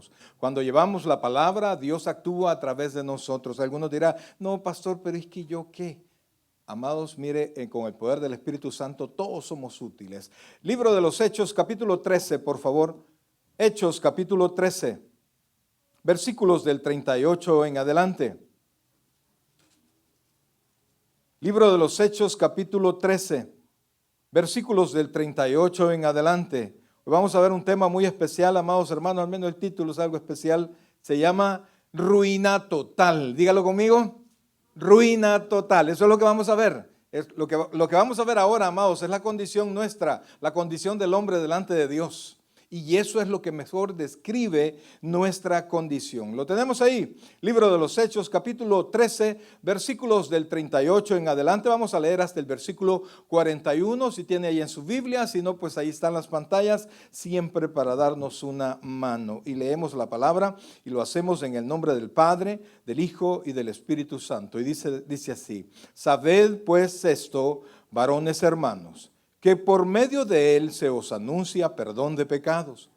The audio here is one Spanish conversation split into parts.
nosotros. Cuando llevamos la palabra, Dios actúa a través de nosotros. Algunos dirán, no, pastor, pero es que yo qué. Amados, mire, con el poder del Espíritu Santo todos somos útiles. Libro de los Hechos, capítulo 13, por favor. Hechos, capítulo 13, versículos del 38 en adelante. Libro de los Hechos, capítulo 13, versículos del 38 en adelante. Hoy vamos a ver un tema muy especial, amados hermanos, al menos el título es algo especial. Se llama ruina total. Dígalo conmigo. Ruina total. Eso es lo que vamos a ver. Lo que vamos a ver ahora, amados, es la condición nuestra, la condición del hombre delante de Dios. Y eso es lo que mejor describe nuestra condición. Lo tenemos ahí, libro de los Hechos, capítulo 13, versículos del 38 en adelante. Vamos a leer hasta el versículo 41, si tiene ahí en su Biblia. Si no, pues ahí están las pantallas, siempre para darnos una mano. Y leemos la palabra y lo hacemos en el nombre del Padre, del Hijo y del Espíritu Santo. Y dice así: sabed pues esto, varones hermanos, que por medio de él se os anuncia perdón de pecados,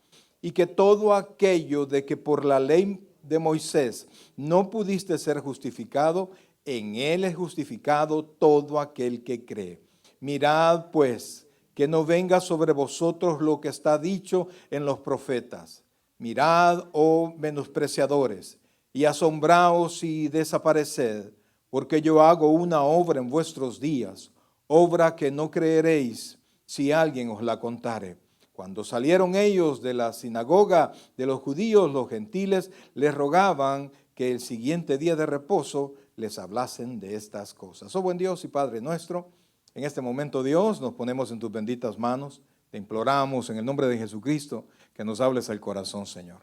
y que todo aquello de que por la ley de Moisés no pudiste ser justificado, en él es justificado todo aquel que cree. Mirad pues, que no venga sobre vosotros lo que está dicho en los profetas. Mirad, oh menospreciadores, y asombraos y desapareced, porque yo hago una obra en vuestros días, obra que no creeréis si alguien os la contare. Cuando salieron ellos de la sinagoga de los judíos, los gentiles les rogaban que el siguiente día de reposo les hablasen de estas cosas. Oh buen Dios y Padre nuestro, en este momento, Dios, nos ponemos en tus benditas manos. Te imploramos en el nombre de Jesucristo que nos hables al corazón, Señor.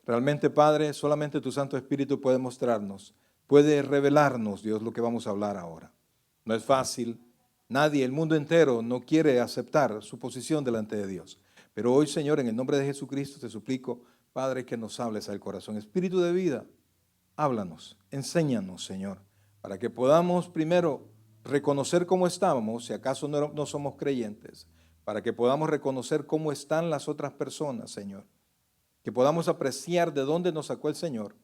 Realmente, Padre, solamente tu Santo Espíritu puede mostrarnos, puede revelarnos, Dios, lo que vamos a hablar ahora. No es fácil. Nadie, el mundo entero, no quiere aceptar su posición delante de Dios. Pero hoy, Señor, en el nombre de Jesucristo, te suplico, Padre, que nos hables al corazón. Espíritu de vida, háblanos, enséñanos, Señor, para que podamos primero reconocer cómo estábamos, si acaso no somos creyentes, para que podamos reconocer cómo están las otras personas, Señor, que podamos apreciar de dónde nos sacó el Señor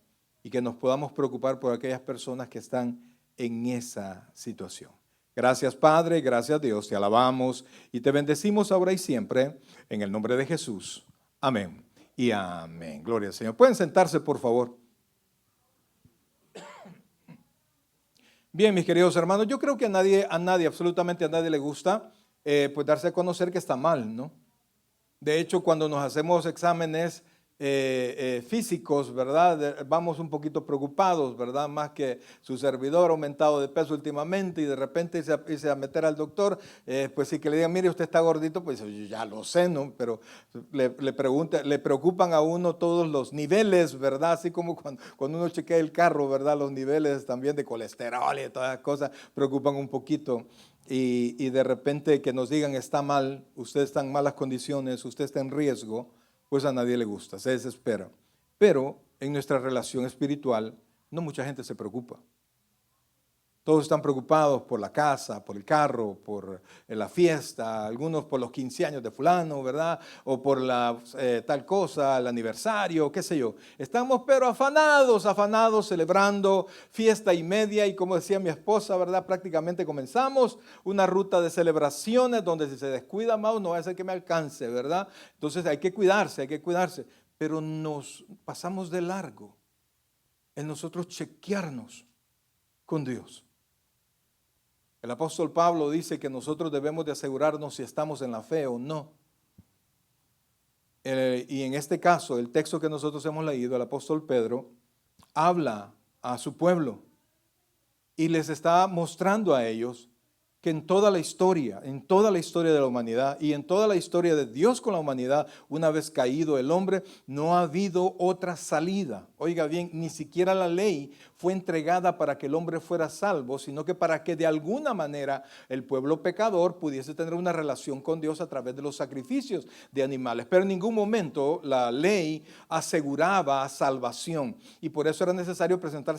y que nos podamos preocupar por aquellas personas que están en esa situación. Gracias, Padre, gracias, Dios, te alabamos y te bendecimos ahora y siempre en el nombre de Jesús. Amén y amén. Gloria al Señor. ¿Pueden sentarse, por favor? Bien, mis queridos hermanos, yo creo que a nadie, absolutamente a nadie le gusta pues darse a conocer que está mal, ¿no? De hecho, cuando nos hacemos exámenes físicos, ¿verdad? Vamos un poquito preocupados, ¿verdad? Más que su servidor ha aumentado de peso últimamente y de repente irse a meter al doctor, pues sí que le digan, mire, usted está gordito, pues yo ya lo sé, ¿no? Pero le preocupan a uno todos los niveles, ¿verdad? Así como cuando uno chequea el carro, ¿verdad? Los niveles también de colesterol y todas las cosas preocupan un poquito. Y de repente que nos digan está mal, usted está en malas condiciones, usted está en riesgo, pues a nadie le gusta, se desespera. Pero en nuestra relación espiritual no mucha gente se preocupa. Todos están preocupados por la casa, por el carro, por la fiesta, algunos por los 15 años de fulano, ¿verdad? O por la tal cosa, el aniversario, qué sé yo. Estamos pero afanados, celebrando fiesta y media y como decía mi esposa, ¿verdad? Prácticamente comenzamos una ruta de celebraciones donde si se descuida más no va a ser que me alcance, ¿verdad? Entonces hay que cuidarse, pero nos pasamos de largo en nosotros chequearnos con Dios. El apóstol Pablo dice que nosotros debemos de asegurarnos si estamos en la fe o no. Y en este caso, el texto que nosotros hemos leído, el apóstol Pedro habla a su pueblo y les está mostrando a ellos que en toda la historia de la humanidad y en toda la historia de Dios con la humanidad, una vez caído el hombre, no ha habido otra salida. Oiga bien, ni siquiera la ley fue entregada para que el hombre fuera salvo, sino que para que de alguna manera el pueblo pecador pudiese tener una relación con Dios a través de los sacrificios de animales. Pero en ningún momento la ley aseguraba salvación y por eso era necesario presentar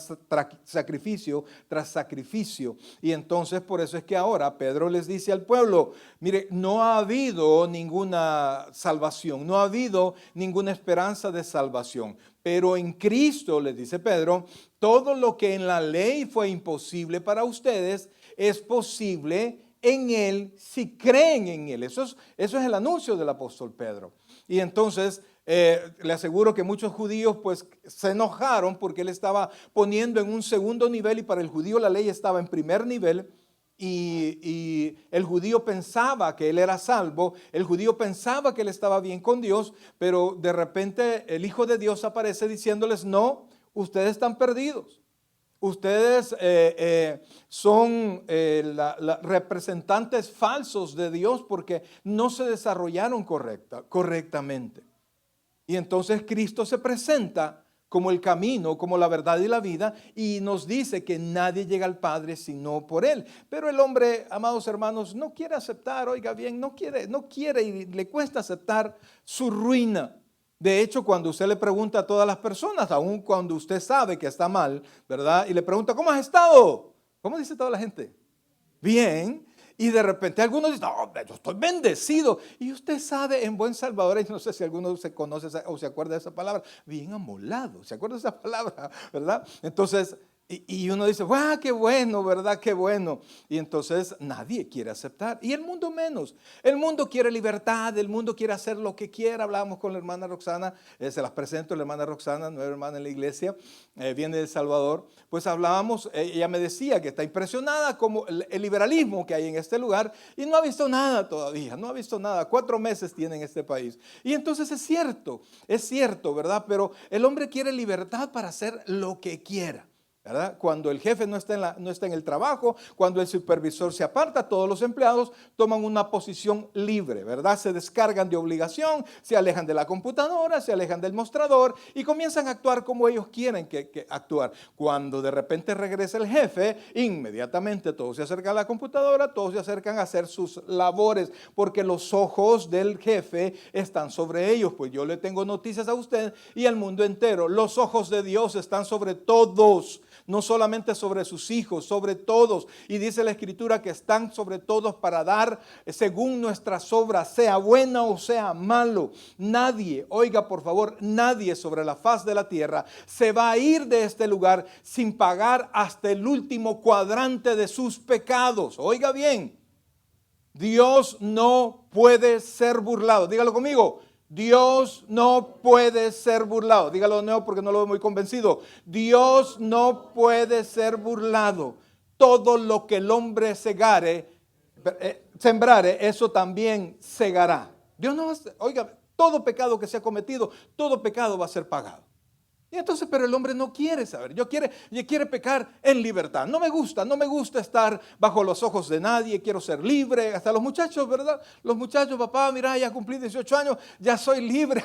sacrificio tras sacrificio. Y entonces por eso es que ahora ahora Pedro les dice al pueblo, mire, no ha habido ninguna salvación, no ha habido ninguna esperanza de salvación. Pero en Cristo, les dice Pedro, todo lo que en la ley fue imposible para ustedes es posible en Él si creen en Él. Eso es el anuncio del apóstol Pedro. Y entonces le aseguro que muchos judíos pues se enojaron porque él estaba poniendo en un segundo nivel, y para el judío la ley estaba en primer nivel. Y el judío pensaba que él era salvo, el judío pensaba que él estaba bien con Dios, pero de repente el Hijo de Dios aparece diciéndoles, no, ustedes están perdidos. Ustedes son representantes falsos de Dios porque no se desarrollaron correctamente. Y entonces Cristo se presenta como el camino, como la verdad y la vida, y nos dice que nadie llega al Padre sino por Él. Pero el hombre, amados hermanos, no quiere aceptar, oiga bien, no quiere y le cuesta aceptar su ruina. De hecho, cuando usted le pregunta a todas las personas, aun cuando usted sabe que está mal, ¿verdad? Y le pregunta, ¿cómo has estado? ¿Cómo dice toda la gente? Bien. Y de repente algunos dicen, no, yo estoy bendecido. Y usted sabe, en buen salvadoreño, no sé si alguno se conoce o se acuerda de esa palabra, bien amolado, ¿se acuerda de esa palabra? ¿Verdad? Entonces, y uno dice, ¡ah, qué bueno!, ¿verdad? ¡Qué bueno! Y entonces nadie quiere aceptar. Y el mundo menos. El mundo quiere libertad, el mundo quiere hacer lo que quiera. Hablábamos con la hermana Roxana, se las presento, la hermana Roxana, nueva hermana en la iglesia, viene de El Salvador. Pues hablábamos, ella me decía que está impresionada como el liberalismo que hay en este lugar y no ha visto nada todavía, no ha visto nada. 4 meses tiene en este país. Y entonces es cierto, ¿verdad? Pero el hombre quiere libertad para hacer lo que quiera, ¿verdad? Cuando el jefe no está en el trabajo, cuando el supervisor se aparta, todos los empleados toman una posición libre, ¿verdad? Se descargan de obligación, se alejan de la computadora, se alejan del mostrador y comienzan a actuar como ellos quieren que actuar. Cuando de repente regresa el jefe, inmediatamente todos se acercan a la computadora, todos se acercan a hacer sus labores, porque los ojos del jefe están sobre ellos. Pues yo le tengo noticias a usted y al mundo entero. Los ojos de Dios están sobre todos. No solamente sobre sus hijos, sobre todos. Y dice la Escritura que están sobre todos para dar según nuestras obras, sea buena o sea malo. Nadie, oiga por favor, nadie sobre la faz de la tierra se va a ir de este lugar sin pagar hasta el último cuadrante de sus pecados. Oiga bien, Dios no puede ser burlado. Dígalo conmigo. Dios no puede ser burlado. Dígalo de nuevo porque no lo veo muy convencido. Dios no puede ser burlado. Todo lo que el hombre sembrare, eso también segará. Dios no va a, oiga, todo pecado que se ha cometido, todo pecado va a ser pagado. Y entonces, pero el hombre no quiere saber, quiere pecar en libertad. No me gusta estar bajo los ojos de nadie, quiero ser libre. Hasta los muchachos, ¿verdad? Los muchachos, papá, mira, ya cumplí 18 años, ya soy libre.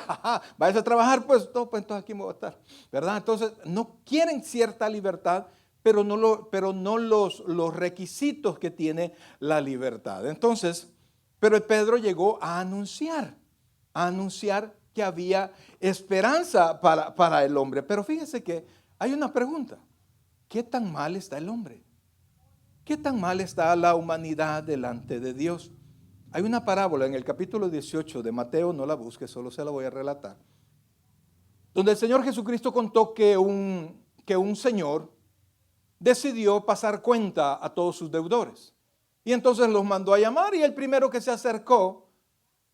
Vayas a trabajar, pues, no, pues entonces aquí me voy a estar, ¿verdad? Entonces, no quieren cierta libertad, pero no los requisitos que tiene la libertad. Entonces, pero Pedro llegó a anunciar que había esperanza para el hombre. Pero fíjese que hay una pregunta. ¿Qué tan mal está el hombre? ¿Qué tan mal está la humanidad delante de Dios? Hay una parábola en el capítulo 18 de Mateo, no la busque, solo se la voy a relatar, donde el Señor Jesucristo contó que un señor decidió pasar cuenta a todos sus deudores. Y entonces los mandó a llamar, y el primero que se acercó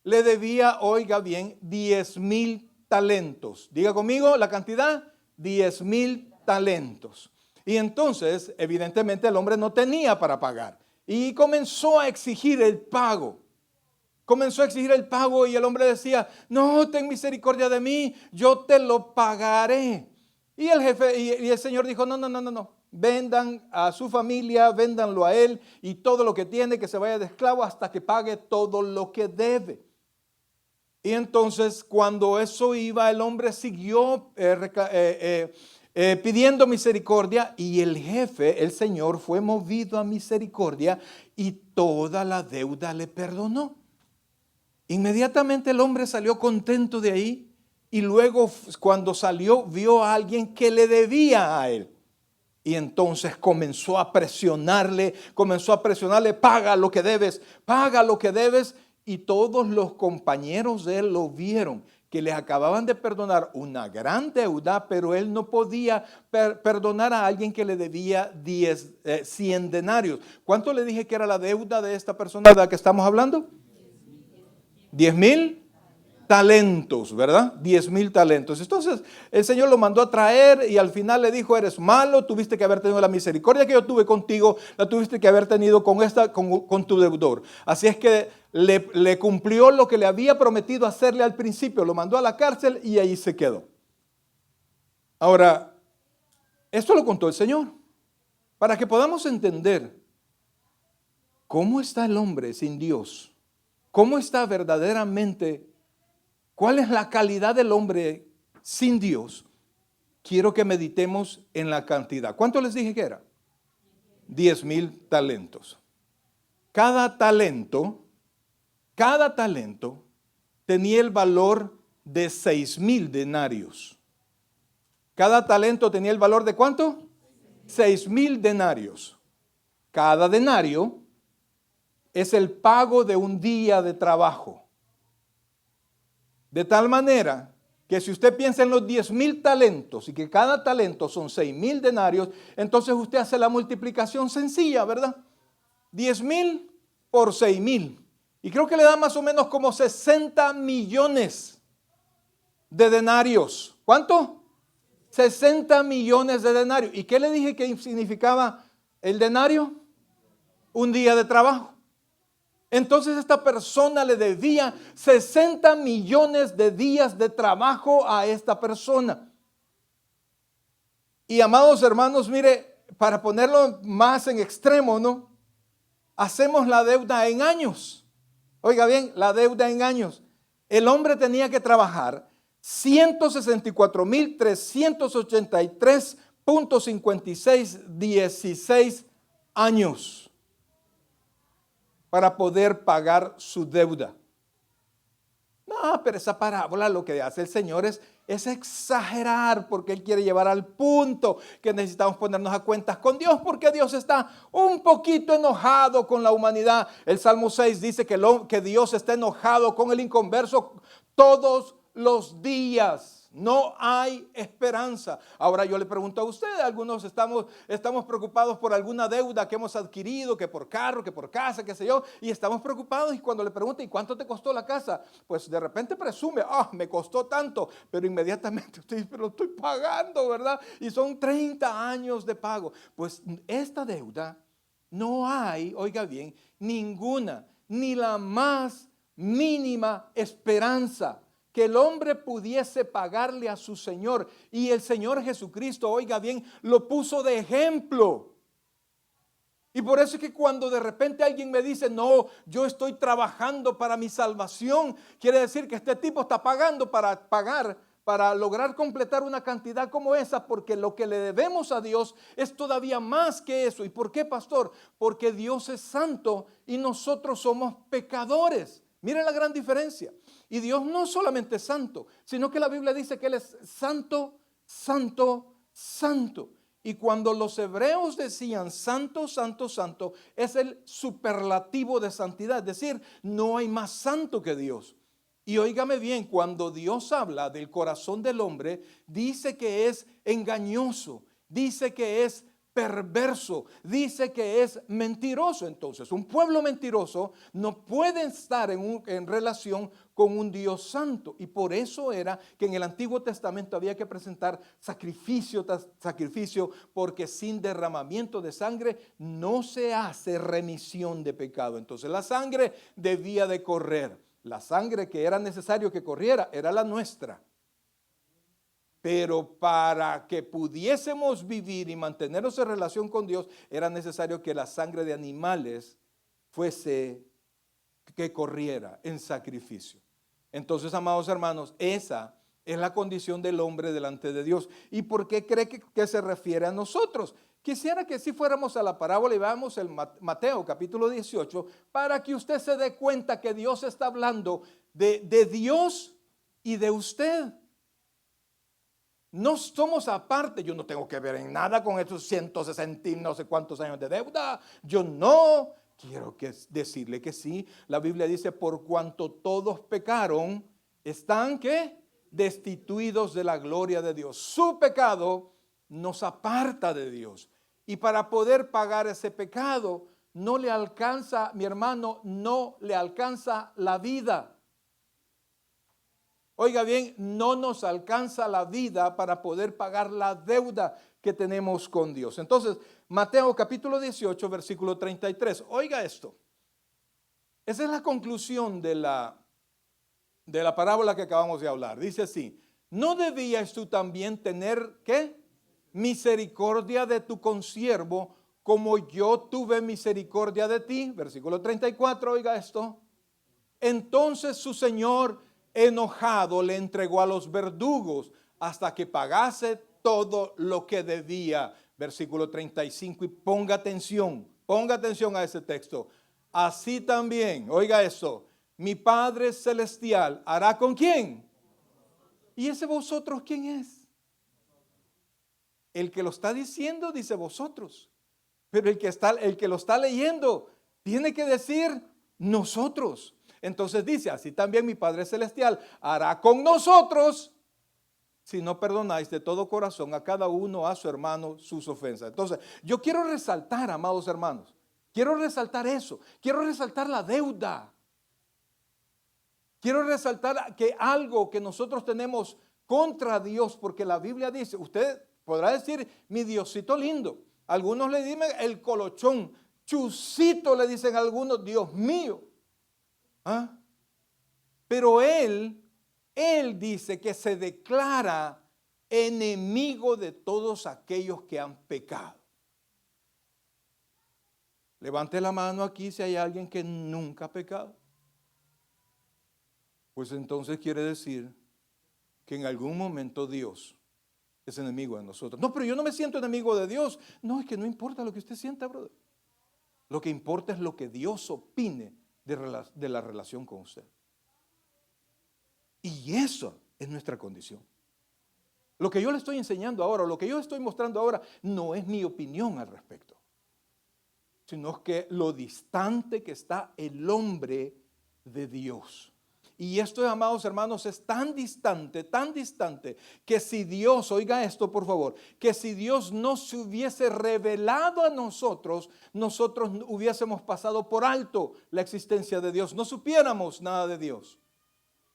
le debía, oiga bien, 10,000 talentos. Diga conmigo la cantidad, 10,000 talentos. Y entonces, evidentemente, el hombre no tenía para pagar. Y comenzó a exigir el pago. Y el hombre decía, no, ten misericordia de mí, yo te lo pagaré. Y el jefe, y el Señor dijo, no. Vendan a su familia, véndanlo a él y todo lo que tiene, que se vaya de esclavo hasta que pague todo lo que debe. Y entonces cuando eso iba, el hombre siguió pidiendo misericordia, y el jefe, el Señor, fue movido a misericordia y toda la deuda le perdonó. Inmediatamente el hombre salió contento de ahí, y luego cuando salió vio a alguien que le debía a él. Y entonces comenzó a presionarle, paga lo que debes, paga lo que debes. Y todos los compañeros de él lo vieron, que les acababan de perdonar una gran deuda, pero él no podía perdonar a alguien que le debía 100 denarios. ¿Cuánto le dije que era la deuda de esta persona de la que estamos hablando? 10,000 talentos, ¿verdad? 10,000 talentos. Entonces el Señor lo mandó a traer y al final le dijo: eres malo, tuviste que haber tenido la misericordia que yo tuve contigo, la tuviste que haber tenido con tu deudor. Así es que le cumplió lo que le había prometido hacerle al principio, lo mandó a la cárcel y ahí se quedó. Ahora, esto lo contó el Señor para que podamos entender cómo está el hombre sin Dios, cómo está verdaderamente. ¿Cuál es la calidad del hombre sin Dios? Quiero que meditemos en la cantidad. ¿Cuánto les dije que era? 10,000 talentos. Cada talento tenía el valor de 6,000 denarios. Cada talento tenía el valor de ¿cuánto? 6,000 denarios. Cada denario es el pago de un día de trabajo. De tal manera que si usted piensa en los 10,000 talentos y que cada talento son 6,000 denarios, entonces usted hace la multiplicación sencilla, ¿verdad? 10,000 por 6,000. Y creo que le da más o menos como 60 millones de denarios. ¿Cuánto? 60 millones de denarios. ¿Y qué le dije que significaba el denario? Un día de trabajo. Entonces esta persona le debía 60 millones de días de trabajo a esta persona. Y amados hermanos, mire, para ponerlo más en extremo, ¿no? Hacemos la deuda en años. Oiga bien, la deuda en años. El hombre tenía que trabajar 164,383.5616 años para poder pagar su deuda. No, pero esa parábola lo que hace el Señor es exagerar, porque Él quiere llevar al punto que necesitamos ponernos a cuentas con Dios, porque Dios está un poquito enojado con la humanidad. El Salmo 6 dice que Dios está enojado con el inconverso todos los días. No hay esperanza. Ahora yo le pregunto a ustedes, algunos estamos preocupados por alguna deuda que hemos adquirido, que por carro, que por casa, qué sé yo, y estamos preocupados, y cuando le preguntan: ¿y cuánto te costó la casa? Pues de repente presume: me costó tanto, pero inmediatamente usted dice: pero lo estoy pagando, ¿verdad? Y son 30 años de pago. Pues esta deuda no hay, oiga bien, ninguna, ni la más mínima esperanza que el hombre pudiese pagarle a su Señor. Y el Señor Jesucristo, oiga bien, lo puso de ejemplo. Y por eso es que cuando de repente alguien me dice: no, yo estoy trabajando para mi salvación, quiere decir que este tipo está pagando para lograr completar una cantidad como esa, porque lo que le debemos a Dios es todavía más que eso. ¿Y por qué, pastor? Porque Dios es santo y nosotros somos pecadores. Miren la gran diferencia. Y Dios no solamente es santo, sino que la Biblia dice que Él es santo, santo, santo. Y cuando los hebreos decían santo, santo, santo, es el superlativo de santidad. Es decir, no hay más santo que Dios. Y óigame bien, cuando Dios habla del corazón del hombre, dice que es engañoso, dice que es perverso, dice que es mentiroso. Entonces, un pueblo mentiroso no puede estar en relación con un Dios santo. Y por eso era que en el Antiguo Testamento había que presentar sacrificio tras sacrificio, porque sin derramamiento de sangre no se hace remisión de pecado. Entonces la sangre debía de correr. La sangre que era necesario que corriera era la nuestra. Pero para que pudiésemos vivir y mantenernos en relación con Dios, era necesario que la sangre de animales que corriera en sacrificio. Entonces, amados hermanos, esa es la condición del hombre delante de Dios. ¿Y por qué cree que se refiere a nosotros? Quisiera que si fuéramos a la parábola y veamos el Mateo capítulo 18, para que usted se dé cuenta que Dios está hablando de Dios y de usted. No somos aparte. Yo no tengo que ver en nada con esos 160 y no sé cuántos años de deuda. Yo no quiero decirle que sí. La Biblia dice, por cuanto todos pecaron, están ¿qué? Destituidos de la gloria de Dios. Su pecado nos aparta de Dios. Y para poder pagar ese pecado, no le alcanza, mi hermano, no le alcanza la vida. Oiga bien, no nos alcanza la vida para poder pagar la deuda que tenemos con Dios. Entonces, Mateo capítulo 18, versículo 33. Oiga esto. Esa es la conclusión de la parábola que acabamos de hablar. Dice así, ¿no debías tú también tener, qué? Misericordia de tu consiervo, como yo tuve misericordia de ti? Versículo 34, oiga esto. Entonces su señor, enojado, le entregó a los verdugos hasta que pagase todo lo que debía. Versículo 35, y ponga atención a ese texto. Así también, oiga eso, mi Padre Celestial hará ¿con quién? ¿Y ese vosotros quién es? El que lo está diciendo dice vosotros, pero el que lo está leyendo tiene que decir nosotros. Entonces dice, así también mi Padre Celestial hará con nosotros si no perdonáis de todo corazón a cada uno, a su hermano, sus ofensas. Entonces, yo quiero resaltar, amados hermanos, quiero resaltar eso, quiero resaltar la deuda. Quiero resaltar que algo que nosotros tenemos contra Dios, porque la Biblia dice, usted podrá decir, mi Diosito lindo. Algunos le dicen el colochón, chusito le dicen algunos, Dios mío. ¿Ah? Pero él dice que se declara enemigo de todos aquellos que han pecado. Levante la mano aquí si hay alguien que nunca ha pecado. Pues entonces quiere decir que en algún momento Dios es enemigo de nosotros. No, pero yo no me siento enemigo de Dios. No, es que no importa lo que usted sienta, brother. Lo que importa es lo que Dios opine de la relación con usted. Y eso es nuestra condición. Lo que yo le estoy enseñando ahora, lo que yo estoy mostrando ahora, no es mi opinión al respecto, sino que lo distante que está el hombre de Dios. Y esto, amados hermanos, es tan distante, que si Dios, oiga esto por favor, que si Dios no se hubiese revelado a nosotros, nosotros hubiésemos pasado por alto la existencia de Dios, no supiéramos nada de Dios.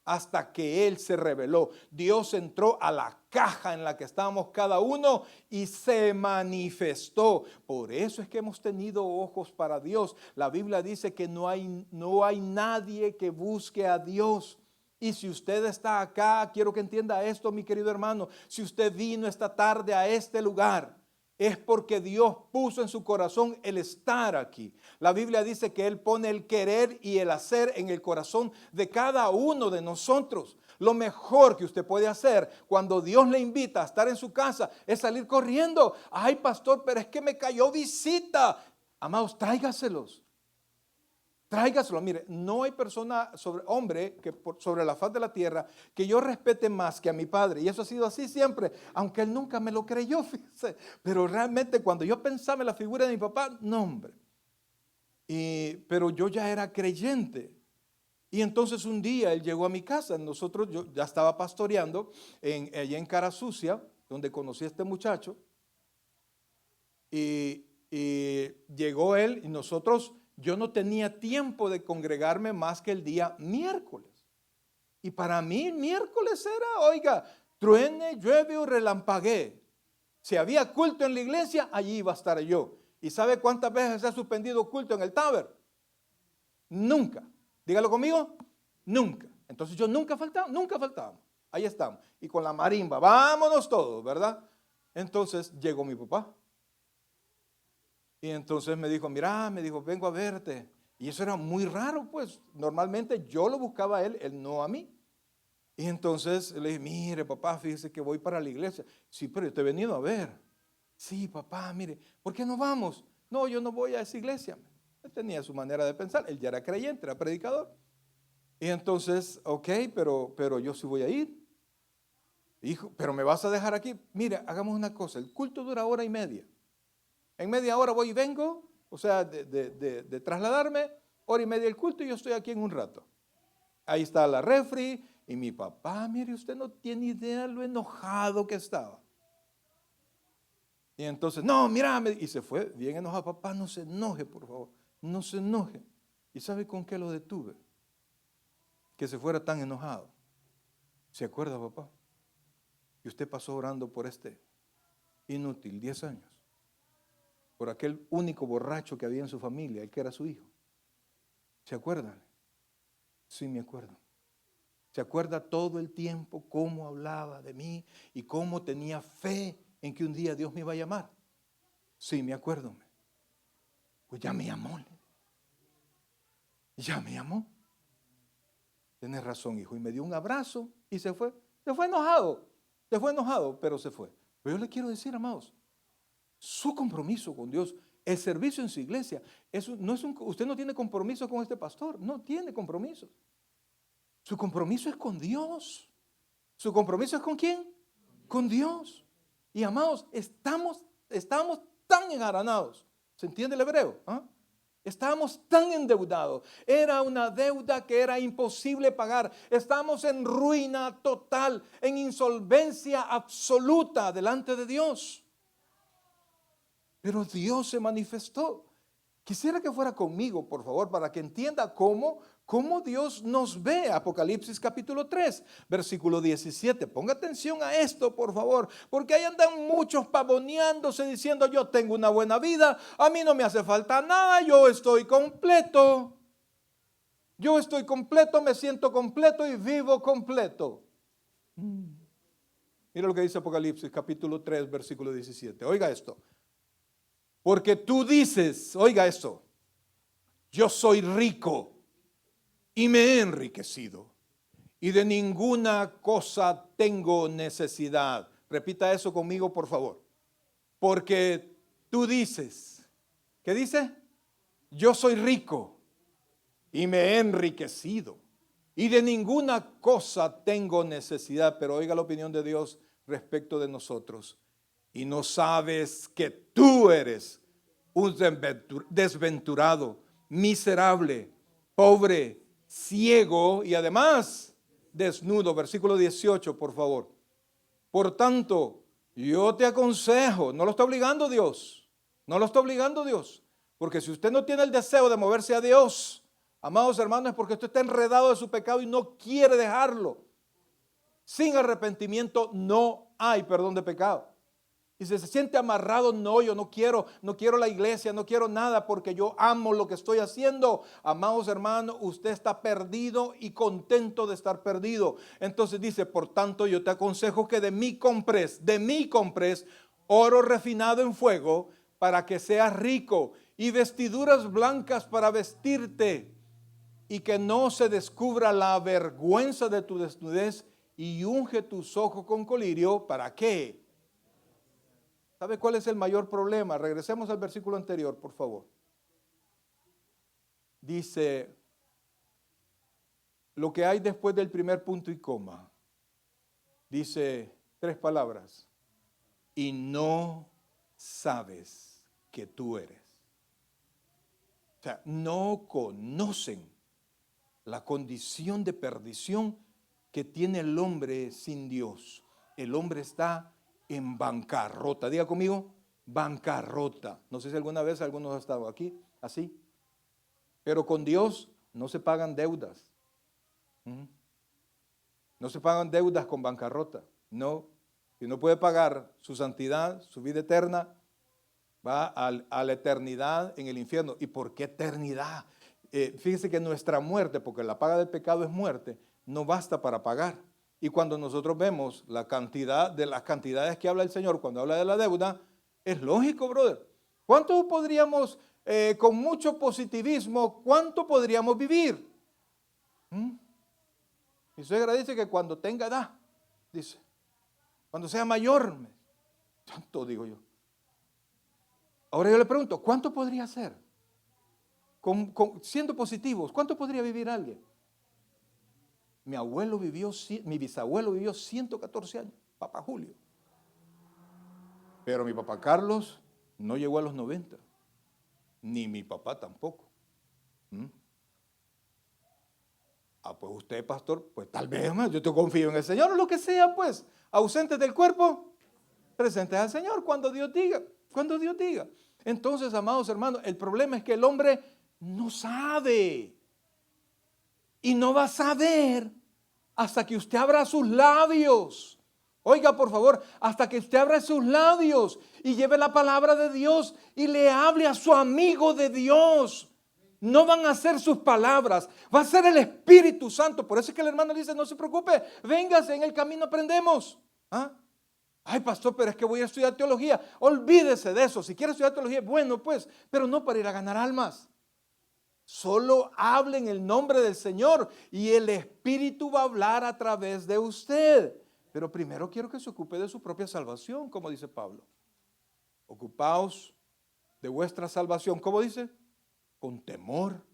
Hasta que Él se reveló, Dios entró a la caja en la que estábamos cada uno y se manifestó. Por eso es que hemos tenido ojos para Dios. La Biblia dice que no hay nadie que busque a Dios. Y si usted está acá, quiero que entienda esto, mi querido hermano. Si usted vino esta tarde a este lugar, es porque Dios puso en su corazón el estar aquí. La Biblia dice que Él pone el querer y el hacer en el corazón de cada uno de nosotros. Lo mejor que usted puede hacer cuando Dios le invita a estar en su casa es salir corriendo. Ay, pastor, pero es que me cayó visita. Amados, tráigaselos. Tráigaselo. Mire, no hay persona, hombre, sobre la faz de la tierra que yo respete más que a mi padre. Y eso ha sido así siempre, aunque él nunca me lo creyó, fíjese. Pero realmente cuando yo pensaba en la figura de mi papá, no, hombre. Pero yo ya era creyente. Y entonces un día él llegó a mi casa. Yo ya estaba pastoreando allá en Cara Sucia, donde conocí a este muchacho. Y llegó él y yo no tenía tiempo de congregarme más que el día miércoles. Y para mí miércoles era, oiga, truene, llueve o relampaguee. Si había culto en la iglesia, allí iba a estar yo. ¿Y sabe cuántas veces se ha suspendido culto en el Taber? Nunca. Dígalo conmigo, nunca. Entonces yo nunca faltábamos. Ahí estamos. Y con la marimba, vámonos todos, ¿verdad? Entonces llegó mi papá. Y entonces me dijo, mira, vengo a verte. Y eso era muy raro, pues. Normalmente yo lo buscaba a él no a mí. Y entonces le dije, mire, papá, fíjese que voy para la iglesia. Sí, pero yo te he venido a ver. Sí, papá, mire, ¿por qué no vamos? No, yo no voy a esa iglesia. Él tenía su manera de pensar. Él ya era creyente, era predicador. Y entonces, ok, pero yo sí voy a ir. Hijo, pero me vas a dejar aquí. Mira, hagamos una cosa, el culto dura 1:30. En media hora voy y vengo, o sea, de trasladarme, 1:30 el culto y yo estoy aquí en un rato. Ahí está la refri y mi papá, mire, usted no tiene idea lo enojado que estaba. Y entonces, no, mira, y se fue bien enojado. Papá, no se enoje, por favor, no se enoje. ¿Y sabe con qué lo detuve? Que se fuera tan enojado. ¿Se acuerda, papá? Y usted pasó orando por este inútil 10 años. Por aquel único borracho que había en su familia, el que era su hijo. ¿Se acuerdan? Sí, me acuerdo. ¿Se acuerda todo el tiempo cómo hablaba de mí y cómo tenía fe en que un día Dios me iba a llamar? Sí, me acuerdo. Pues ya me llamó. Ya me llamó. Tienes razón, hijo. Y me dio un abrazo y se fue. Se fue enojado. Se fue enojado, pero se fue. Pero yo le quiero decir, amados, su compromiso con Dios, el servicio en su iglesia, eso no es usted no tiene compromiso con este pastor, no tiene compromiso. Su compromiso es con Dios. ¿Su compromiso es con quién? Con Dios. Y amados, estamos tan enjaranados. ¿Se entiende el hebreo? ¿Ah? Estábamos tan endeudados. Era una deuda que era imposible pagar. Estábamos en ruina total, en insolvencia absoluta delante de Dios. Pero Dios se manifestó. Quisiera que fuera conmigo, por favor, para que entienda cómo Dios nos ve. Apocalipsis capítulo 3, versículo 17. Ponga atención a esto, por favor, porque ahí andan muchos pavoneándose diciendo: yo tengo una buena vida, a mí no me hace falta nada, yo estoy completo. Yo estoy completo, me siento completo y vivo completo. Mira lo que dice Apocalipsis capítulo 3, versículo 17. Oiga esto. Porque tú dices, oiga esto, yo soy rico y me he enriquecido y de ninguna cosa tengo necesidad. Repita eso conmigo, por favor. Porque tú dices, ¿qué dice? Yo soy rico y me he enriquecido y de ninguna cosa tengo necesidad. Pero oiga la opinión de Dios respecto de nosotros. Y no sabes que tú eres un desventurado, miserable, pobre, ciego y además desnudo. Versículo 18, por favor. Por tanto, yo te aconsejo, no lo está obligando Dios, no lo está obligando Dios, porque si usted no tiene el deseo de moverse a Dios, amados hermanos, es porque usted está enredado de su pecado y no quiere dejarlo. Sin arrepentimiento no hay perdón de pecado. Y si se siente amarrado, no, yo no quiero la iglesia, no quiero nada porque yo amo lo que estoy haciendo. Amados hermanos, usted está perdido y contento de estar perdido. Entonces dice, por tanto yo te aconsejo que de mí compres oro refinado en fuego para que seas rico y vestiduras blancas para vestirte y que no se descubra la vergüenza de tu desnudez y unge tus ojos con colirio. ¿Para qué? ¿Sabe cuál es el mayor problema? Regresemos al versículo anterior, por favor. Dice, lo que hay después del primer punto y coma. Dice 3 palabras. Y no sabes que tú eres. O sea, no conocen la condición de perdición que tiene el hombre sin Dios. El hombre está en bancarrota. Diga conmigo, bancarrota. No sé si alguna vez algunos han estado aquí, así. Pero con Dios no se pagan deudas. No se pagan deudas con bancarrota. No. Si no puede pagar su santidad, su vida eterna, va a la eternidad en el infierno. ¿Y por qué eternidad? Fíjese que nuestra muerte, porque la paga del pecado es muerte, no basta para pagar. Y cuando nosotros vemos la cantidad de las cantidades que habla el Señor cuando habla de la deuda, es lógico, brother. ¿Cuánto podríamos, con mucho positivismo, cuánto podríamos vivir? Mi suegra dice que cuando tenga edad, dice, cuando sea mayor, tanto digo yo. Ahora yo le pregunto, ¿cuánto podría ser? Siendo positivos, ¿cuánto podría vivir alguien? Mi bisabuelo vivió 114 años. papá Julio. Pero mi papá Carlos no llegó a los 90, ni mi papá tampoco. ¿Mm? Ah, pues usted, pastor, pues tal vez más, yo te confío en el Señor, o lo que sea, pues, ausentes del cuerpo, presentes al Señor, cuando Dios diga, cuando Dios diga. Entonces, amados hermanos, el problema es que el hombre no sabe, y no va a saber hasta que usted abra sus labios. Oiga, por favor, hasta que usted abra sus labios y lleve la palabra de Dios y le hable a su amigo de Dios. No van a ser sus palabras, va a ser el Espíritu Santo. Por eso es que el hermano dice, no se preocupe, véngase, en el camino aprendemos. ¿Ah? Ay, pastor, pero es que voy a estudiar teología. Olvídese de eso. Si quiere estudiar teología, bueno, pues, pero no para ir a ganar almas. Solo hable en el nombre del Señor y el Espíritu va a hablar a través de usted. Pero primero quiero que se ocupe de su propia salvación, como dice Pablo. Ocupaos de vuestra salvación, ¿cómo dice? Con temor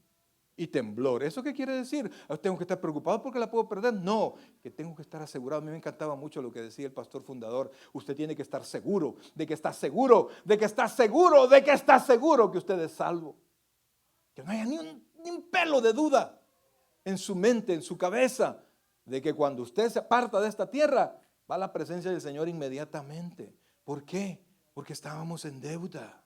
y temblor. ¿Eso qué quiere decir? ¿Tengo que estar preocupado porque la puedo perder? No, que tengo que estar asegurado. A mí me encantaba mucho lo que decía el pastor fundador. Usted tiene que estar seguro, de que está seguro, de que está seguro, de que está seguro que usted es salvo. Que no haya ni un pelo de duda en su mente, en su cabeza, de que cuando usted se aparta de esta tierra, va a la presencia del Señor inmediatamente. ¿Por qué? Porque estábamos en deuda.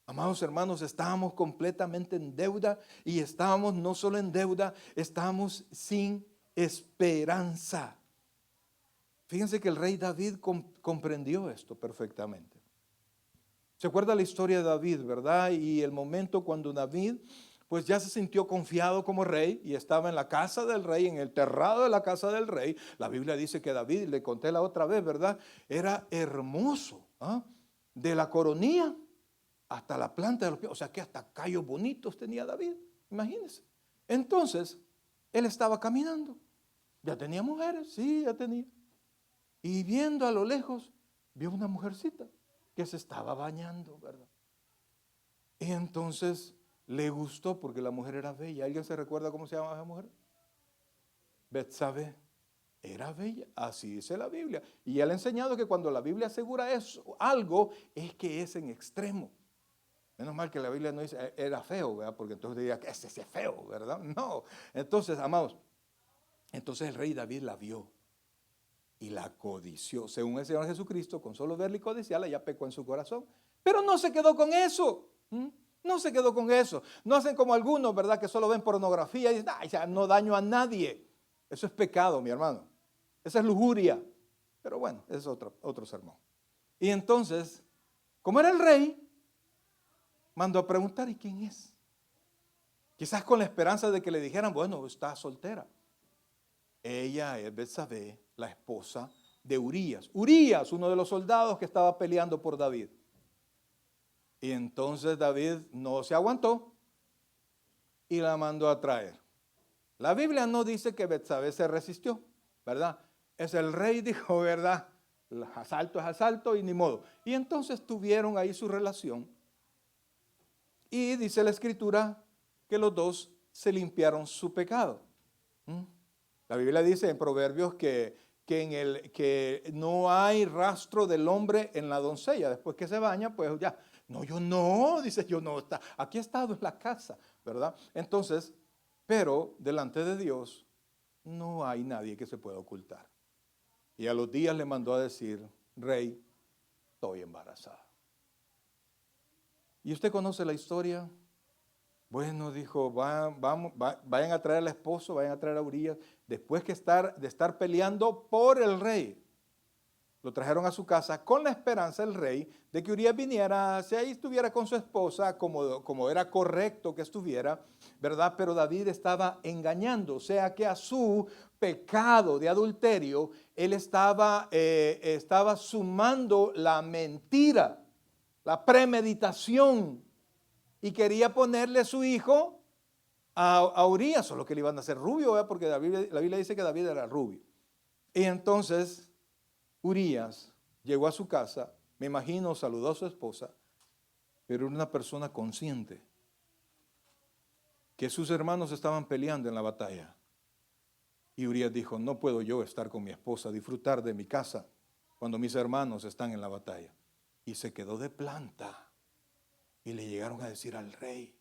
Amados hermanos, estábamos completamente en deuda y estábamos no solo en deuda, estábamos sin esperanza. Fíjense que el rey David comprendió esto perfectamente. ¿Se acuerda la historia de David, verdad? Y el momento cuando David pues ya se sintió confiado como rey y estaba en la casa del rey, en el terrado de la casa del rey. La Biblia dice que David, le conté la otra vez, ¿verdad? Era hermoso, ¿ah? De la coronilla hasta la planta de los pies, o sea que hasta callos bonitos tenía David, imagínense. Entonces, él estaba caminando, ya tenía mujeres, sí, ya tenía. Y viendo a lo lejos, vio una mujercita que se estaba bañando, ¿verdad? Y entonces le gustó porque la mujer era bella. ¿Alguien se recuerda cómo se llamaba esa mujer? Betsabé. Era bella, así dice la Biblia. Y él ha enseñado que cuando la Biblia asegura eso, algo, es que es en extremo. Menos mal que la Biblia no dice era feo, ¿verdad? Porque entonces diría que ese es feo, ¿verdad? No. Entonces, amados, entonces el rey David la vio y la codició. Según el Señor Jesucristo, con solo verla y codiciarla, ya pecó en su corazón. Pero no se quedó con eso. No se quedó con eso. No hacen como algunos, ¿verdad? Que solo ven pornografía y dicen, ay, ya no daño a nadie. Eso es pecado, mi hermano. Esa es lujuria. Pero bueno, ese es otro sermón. Y entonces, como era el rey, mandó a preguntar, ¿y quién es? Quizás con la esperanza de que le dijeran, bueno, está soltera. Ella es Betsabé, la esposa de Urías. Urías, uno de los soldados que estaba peleando por David. Y entonces David no se aguantó y la mandó a traer. La Biblia no dice que Betsabé se resistió, ¿verdad? Es el rey, dijo, ¿verdad? El asalto es asalto y ni modo. Y entonces tuvieron ahí su relación. Y dice la Escritura que los dos se limpiaron su pecado. La Biblia dice en Proverbios que no hay rastro del hombre en la doncella. Después que se baña, pues ya, no, yo no, dice yo no, aquí he estado en la casa, ¿verdad? Entonces, pero delante de Dios no hay nadie que se pueda ocultar. Y a los días le mandó a decir, rey, estoy embarazada. ¿Y usted conoce la historia? Bueno, dijo, vayan a traer al esposo, vayan a traer a Urías, después de estar peleando por el rey. Lo trajeron a su casa con la esperanza el rey de que Urías viniera, si ahí estuviera con su esposa, como era correcto que estuviera, ¿verdad? Pero David estaba engañando, o sea que a su pecado de adulterio, él estaba sumando la mentira, la premeditación, y quería ponerle a su hijo a Urías, solo que le iban a hacer rubio, ¿verdad? Porque la Biblia dice que David era rubio. Y entonces Urías llegó a su casa, me imagino saludó a su esposa, pero era una persona consciente que sus hermanos estaban peleando en la batalla. Y Urías dijo, no puedo yo estar con mi esposa, disfrutar de mi casa cuando mis hermanos están en la batalla. Y se quedó de planta. Y le llegaron a decir al rey,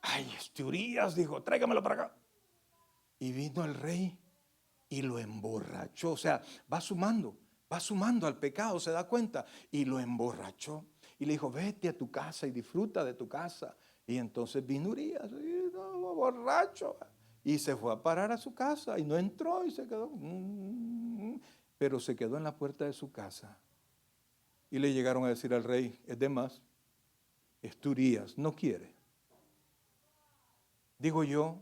ay, Urías, dijo, tráigamelo para acá. Y vino el rey y lo emborrachó. O sea, va sumando al pecado, se da cuenta. Y lo emborrachó. Y le dijo, vete a tu casa y disfruta de tu casa. Y entonces vino Urías, borracho. Y se fue a parar a su casa y no entró y se quedó. Pero se quedó en la puerta de su casa. Y le llegaron a decir al rey, es de más, Urías no quiere. Digo yo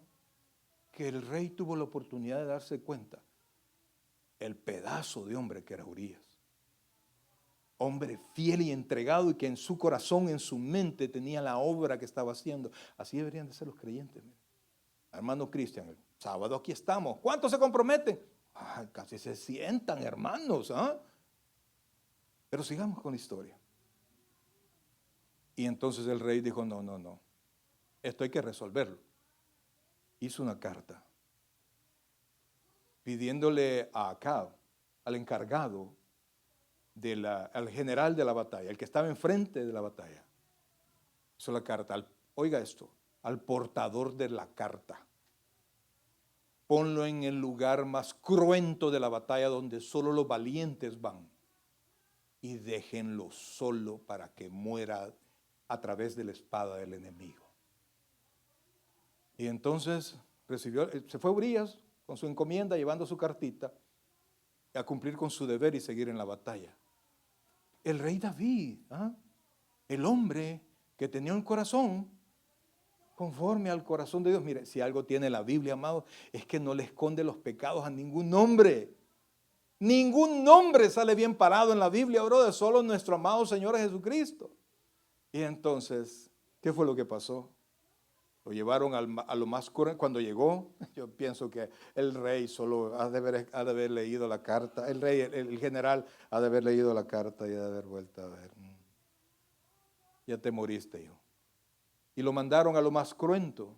que el rey tuvo la oportunidad de darse cuenta el pedazo de hombre que era Urías. Hombre fiel y entregado y que en su corazón, en su mente tenía la obra que estaba haciendo. Así deberían de ser los creyentes. Mira. Hermano Cristian, el sábado aquí estamos. ¿Cuántos se comprometen? Casi se sientan, hermanos. Pero sigamos con la historia. Y entonces el rey dijo, no. Esto hay que resolverlo. Hizo una carta pidiéndole a Acab, al encargado, al general de la batalla, el que estaba enfrente de la batalla. Hizo la carta, oiga esto, al portador de la carta. Ponlo en el lugar más cruento de la batalla donde solo los valientes van. Y déjenlo solo para que muera a través de la espada del enemigo. Y entonces se fue Urías con su encomienda, llevando su cartita, a cumplir con su deber y seguir en la batalla. El rey David, el hombre que tenía un corazón conforme al corazón de Dios. Mire, si algo tiene la Biblia, amado, es que no le esconde los pecados a ningún hombre. Ningún nombre sale bien parado en la Biblia, brother, solo nuestro amado Señor Jesucristo. Y entonces, ¿qué fue lo que pasó? Lo llevaron a lo más cruento. Cuando llegó, yo pienso que el rey solo ha de haber leído la carta. El rey, el general, ha de haber leído la carta y ha de haber vuelto a ver. Ya te moriste, hijo. Y lo mandaron a lo más cruento.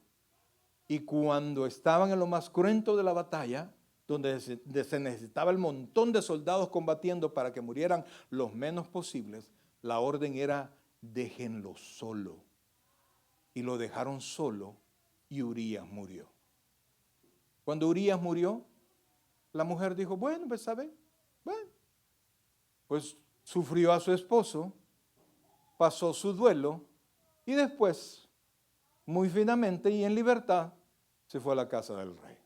Y cuando estaban en lo más cruento de la batalla, donde se necesitaba el montón de soldados combatiendo para que murieran los menos posibles, la orden era, déjenlo solo. Y lo dejaron solo y Urías murió. Cuando Urías murió, la mujer dijo, bueno, pues sabe, pues sufrió a su esposo, pasó su duelo y después, muy finamente y en libertad, se fue a la casa del rey.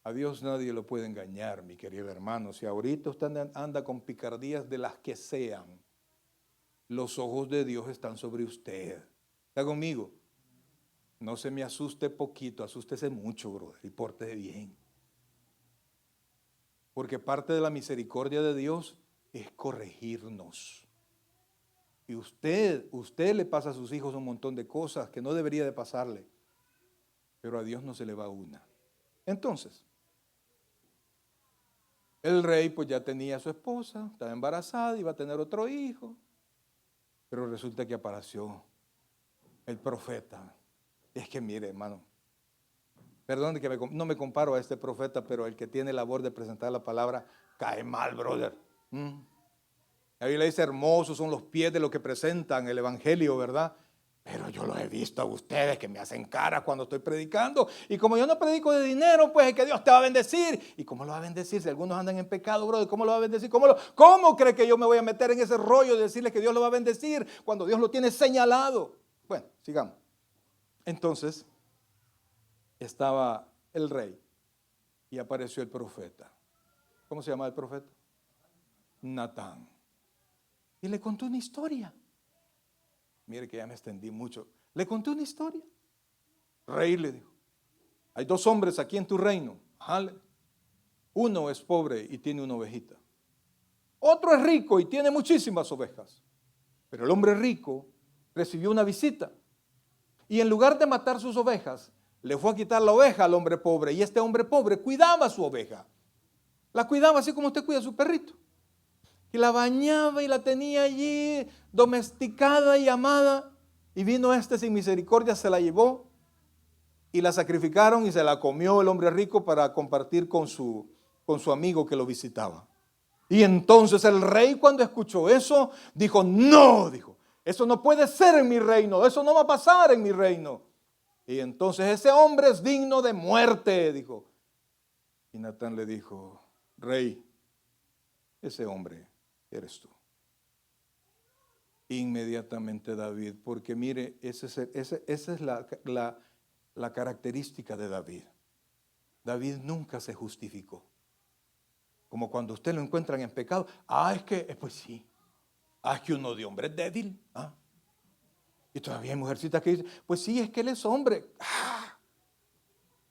A Dios nadie lo puede engañar, mi querido hermano. Si ahorita usted anda con picardías de las que sean, los ojos de Dios están sobre usted. ¿Está conmigo? No se me asuste poquito, asústese mucho, brother, y porte bien. Porque parte de la misericordia de Dios es corregirnos. Y usted le pasa a sus hijos un montón de cosas que no debería de pasarle. Pero a Dios no se le va una. Entonces, el rey pues ya tenía a su esposa, estaba embarazada, iba a tener otro hijo. Pero resulta que apareció el profeta. Es que mire, hermano, perdón que no me comparo a este profeta, pero el que tiene labor de presentar la palabra cae mal, brother. La Biblia dice, hermosos son los pies de los que presentan el evangelio, ¿verdad? Pero yo los he visto a ustedes que me hacen cara cuando estoy predicando. Y como yo no predico de dinero, pues es que Dios te va a bendecir. ¿Y cómo lo va a bendecir? Si algunos andan en pecado, brother, ¿cómo lo va a bendecir? ¿Cómo cree que yo me voy a meter en ese rollo de decirle que Dios lo va a bendecir cuando Dios lo tiene señalado? Bueno, sigamos. Entonces, estaba el rey y apareció el profeta. ¿Cómo se llama el profeta? Natán. Y le contó una historia. Mire que ya me extendí mucho. Le conté una historia. Rey le dijo, hay dos hombres aquí en tu reino. Uno es pobre y tiene una ovejita. Otro es rico y tiene muchísimas ovejas. Pero el hombre rico recibió una visita. Y en lugar de matar sus ovejas, le fue a quitar la oveja al hombre pobre. Y este hombre pobre cuidaba a su oveja. La cuidaba así como usted cuida a su perrito. Y la bañaba y la tenía allí domesticada y amada. Y vino este sin misericordia, se la llevó. y la sacrificaron y se la comió el hombre rico para compartir con su amigo que lo visitaba. Y entonces el rey, cuando escuchó eso, dijo, no, dijo, eso no puede ser en mi reino, eso no va a pasar en mi reino. Y entonces ese hombre es digno de muerte, dijo. Y Natán le dijo, rey, ese hombre eres tú. Inmediatamente David, porque mire, esa es la característica de David. David nunca se justificó. Como cuando usted lo encuentran en pecado. Es que, pues sí. Es que uno de hombre es débil. Y todavía hay mujercitas que dicen, pues sí, es que él es hombre.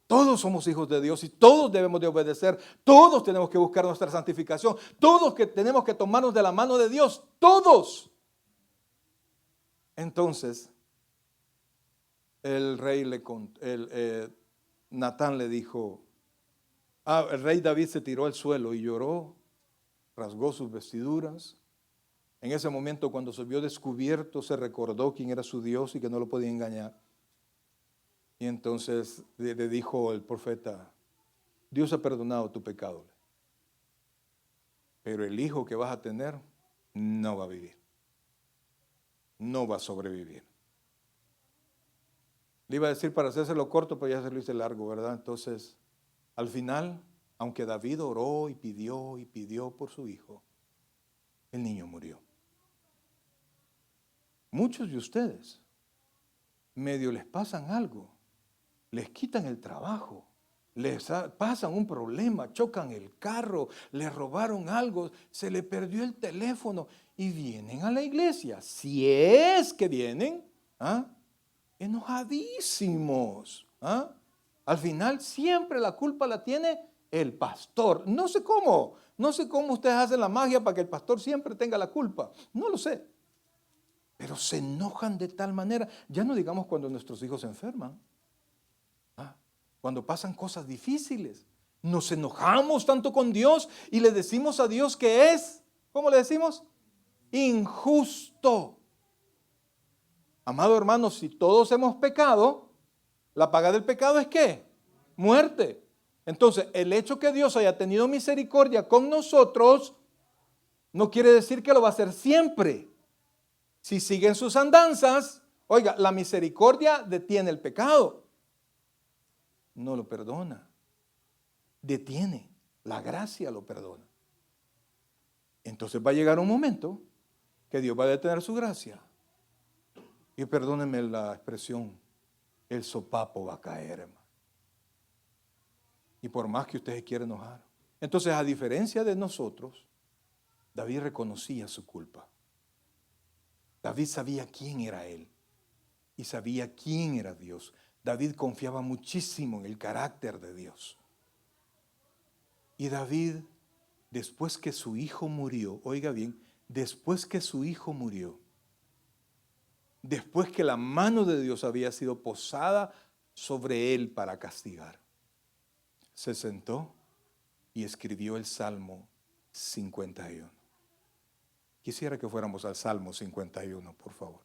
Todos somos hijos de Dios y todos debemos de obedecer. Todos tenemos que buscar nuestra santificación. Todos que tenemos que tomarnos de la mano de Dios. Todos. Entonces, el rey Natán le dijo, el rey David se tiró al suelo y lloró, rasgó sus vestiduras. En ese momento, cuando se vio descubierto, se recordó quién era su Dios y que no lo podía engañar. Y entonces le dijo el profeta, Dios ha perdonado tu pecado, pero el hijo que vas a tener no va a vivir, no va a sobrevivir. Le iba a decir para hacérselo corto, pero ya se lo hice largo, ¿verdad? Entonces, al final, aunque David oró y pidió por su hijo, el niño murió. Muchos de ustedes, medio les pasan algo, les quitan el trabajo, les pasan un problema, chocan el carro, les robaron algo, se le perdió el teléfono y vienen a la iglesia. Si es que vienen, enojadísimos. Al final siempre la culpa la tiene el pastor. No sé cómo ustedes hacen la magia para que el pastor siempre tenga la culpa. No lo sé. Pero se enojan de tal manera, ya no digamos cuando nuestros hijos se enferman. Cuando pasan cosas difíciles, nos enojamos tanto con Dios y le decimos a Dios que es, ¿cómo le decimos? Injusto. Amado hermano, si todos hemos pecado, la paga del pecado es ¿qué? Muerte. Entonces, el hecho que Dios haya tenido misericordia con nosotros no quiere decir que lo va a hacer siempre. Si siguen sus andanzas, oiga, la misericordia detiene el pecado. No lo perdona. Detiene. La gracia lo perdona. Entonces va a llegar un momento que Dios va a detener su gracia. Y perdónenme la expresión, el sopapo va a caer, hermano. Y por más que usted se quiera enojar. Entonces, a diferencia de nosotros, David reconocía su culpa. David sabía quién era él y sabía quién era Dios. David confiaba muchísimo en el carácter de Dios. Y David, después que su hijo murió, oiga bien, después que su hijo murió, después que la mano de Dios había sido posada sobre él para castigar, se sentó y escribió el Salmo 51. Quisiera que fuéramos al Salmo 51, por favor.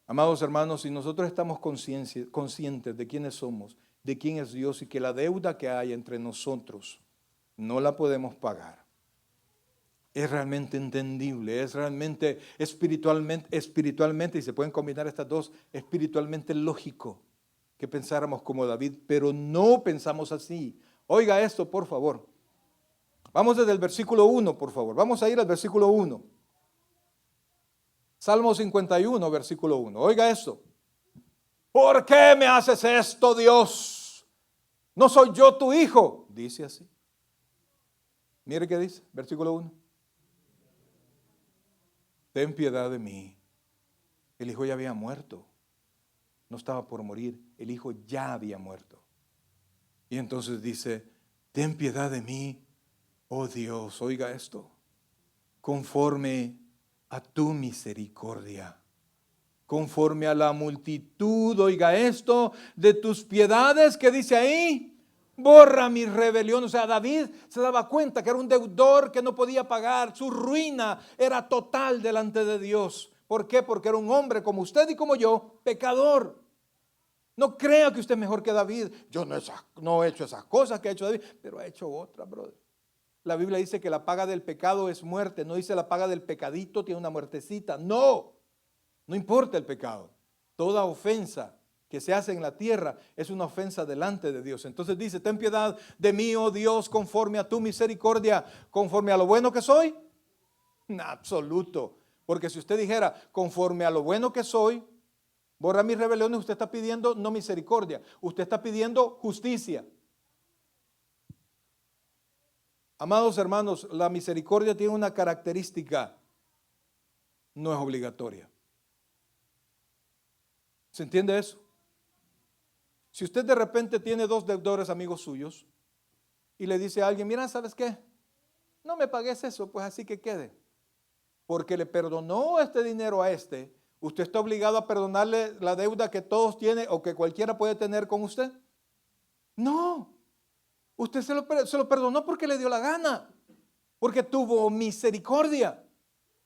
Amados hermanos, si nosotros estamos conscientes de quiénes somos, de quién es Dios y que la deuda que hay entre nosotros no la podemos pagar, es realmente entendible, es realmente espiritualmente, y se pueden combinar estas dos, espiritualmente lógico que pensáramos como David, pero no pensamos así. Oiga esto, por favor. Vamos desde el versículo 1, por favor. Vamos a ir al versículo 1. Salmo 51, versículo 1. Oiga esto. ¿Por qué me haces esto, Dios? ¿No soy yo tu hijo? Dice así. Mire qué dice, versículo 1. Ten piedad de mí. El hijo ya había muerto. No estaba por morir. El hijo ya había muerto. Y entonces dice, ten piedad de mí, oh Dios. Oiga esto. Conforme a tu misericordia, conforme a la multitud, oiga esto, de tus piedades, que dice ahí, borra mi rebelión. O sea, David se daba cuenta que era un deudor que no podía pagar, su ruina era total delante de Dios. ¿Por qué? Porque era un hombre como usted y como yo, pecador. No crea que usted es mejor que David. Yo no he hecho esas cosas que ha hecho David, pero ha hecho otras, brother. La Biblia dice que la paga del pecado es muerte. No dice la paga del pecadito tiene una muertecita. No, no importa el pecado. Toda ofensa que se hace en la tierra es una ofensa delante de Dios. Entonces dice, ten piedad de mí, oh Dios, conforme a tu misericordia, conforme a lo bueno que soy. En absoluto. Porque si usted dijera, conforme a lo bueno que soy, borra mis rebeliones, usted está pidiendo no misericordia, usted está pidiendo justicia. Amados hermanos, la misericordia tiene una característica, no es obligatoria. ¿Se entiende eso? Si usted de repente tiene dos deudores amigos suyos y le dice a alguien, mira, ¿sabes qué? No me pagues eso, pues así que quede. Porque le perdonó este dinero a este, ¿usted está obligado a perdonarle la deuda que todos tienen o que cualquiera puede tener con usted? No. Usted se lo perdonó porque le dio la gana, porque tuvo misericordia.